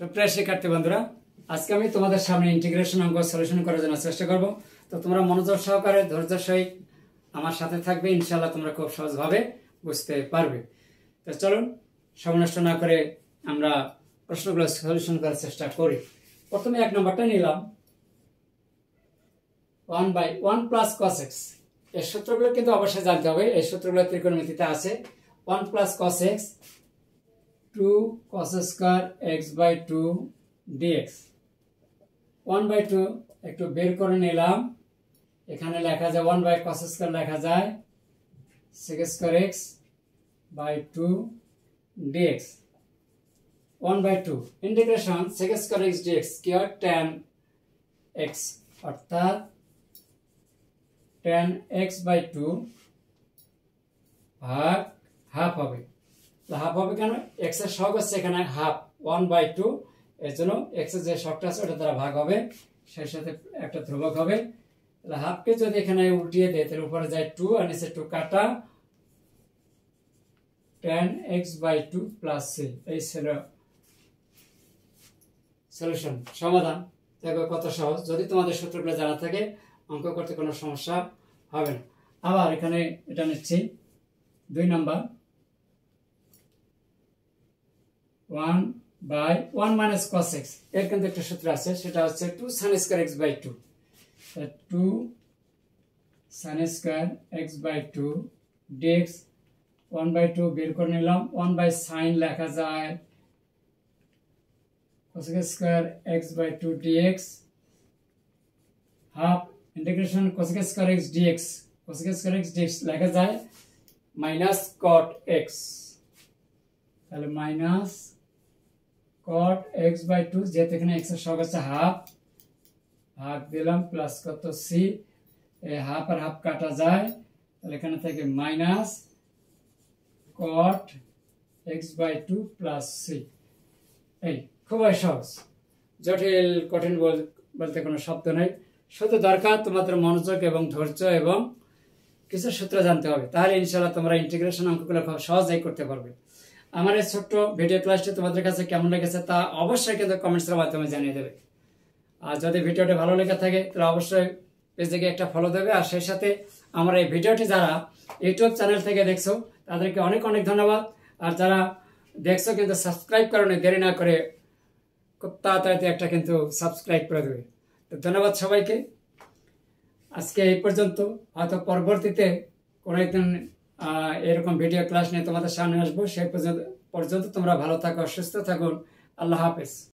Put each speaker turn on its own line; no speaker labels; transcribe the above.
সুপ্রিয় শিক্ষার্থী বন্ধুরা, আজকে আমি তোমাদের সামনে ইন্টিগ্রেশন অঙ্ক সলিউশন করার জন্য চেষ্টা করব। তো তোমরা মনোযোগ সহকারে ধৈর্য সহিত আমার সাথে থাকবে, ইনশাআল্লাহ তোমরা খুব সহজভাবে বুঝতে পারবে। তো চলুন সময় নষ্ট না করে আমরা প্রশ্নগুলো সলিউশন করার চেষ্টা করি। প্রথমে এক নম্বরটা নিলাম 1/1 প্লাস cos x। এই সূত্রগুলো কিন্তু অবশ্যই জানতে হবে, এই সূত্রগুলো ত্রিকোণমিতিতে আছে। 1 plus cos x 2 cos square x by 2 dx। 1/2 একটু বের করে নিলাম, এখানে লেখা যায় 1 বাই cos স্কয়ার লেখা যায় sec square x by 2 dx। 1/2 integration sec square x dx কি হয়, tan x, অর্থাৎ tan x বাই 2 ভাগ হাফ হবে। হাফ হবে কেন, x এর সহগ হচ্ছে এখানে হাফ 1/2, এর জন্য x এর যে সহগটা আছে ওটা দ্বারা ভাগ হবে, সেই সাথে একটা ধ্রুবক হবে। তাহলে হাফকে যদি এখানে উল্টিয়ে দেয় তাহলে উপরে যায় 2 আর নিচে 2 কাটা, tan x by 2 plus c। এই ছিল সলিউশন, সমাধান। দেখো কত সহজ, যদি তোমাদের সূত্রগুলো জানা থাকে অঙ্ক করতে কোনো সমস্যা হবে না। আবার এখানে এটা নিচ্ছি 2 নাম্বার 1/1 মাইনাস cos x। এর কিন্তু একটা সূত্র আছে, সেটা হচ্ছে 2 sin square x by 2। 2 sin square x by 2 dx। 1/2 বের করে নিলাম, 1 বাই sin লেখা যায় cos square x by 2 dx। Half integration cos square x dx, cos square x dx লেখা যায় মাইনাস cot x। তাহলে মাইনাস cot x বাই 2, যেহেতু এখানে x এর সহগ আছে হাফ, ভাগ দিলাম প্লাস কত c, এই হাফ আর হাফ কাটা যায়, তাহলে এখানে থেকে minus cot x by 2 plus c। এই খুবই সহজ, জটিল কঠিন বলতে কোনো শব্দ নেই, শুধু দরকার তোমাদের মনোযোগ এবং ধৈর্য এবং কিছু সূত্র জানতে হবে, তাহলে ইনশাআল্লাহ তোমরা ইন্টিগ্রেশন অঙ্কগুলো খুব সহজেই করতে পারবে। আমার এই ছোট্ট ভিডিও ক্লাসটি তোমাদের কাছে কেমন লেগেছে তা অবশ্যই কিন্তু কমেন্টসের মাধ্যমে জানিয়ে দেবে। আর যদি ভিডিওটি ভালো লেগে থাকে তাহলে অবশ্যই পেজটিকে একটা ফলো দেবে। আর সেই সাথে আমার এই ভিডিওটি যারা ইউটিউব চ্যানেল থেকে দেখছো তাদেরকে অনেক অনেক ধন্যবাদ। আর যারা দেখছো কিন্তু সাবস্ক্রাইব করোনি, দেরি না করে খুব তাড়াতাড়ি একটা কিন্তু সাবস্ক্রাইব করে দেবে। তো ধন্যবাদ সবাইকে। আজকে এই পর্যন্ত, হয়তো পরবর্তীতে কোনো একদিন এরকম ভিডিও ক্লাস নিয়ে তোমাদের সামনে আসবো। সেই পর্যন্ত তোমরা ভালো থাকো, সুস্থ থাকুন। আল্লাহ হাফেজ।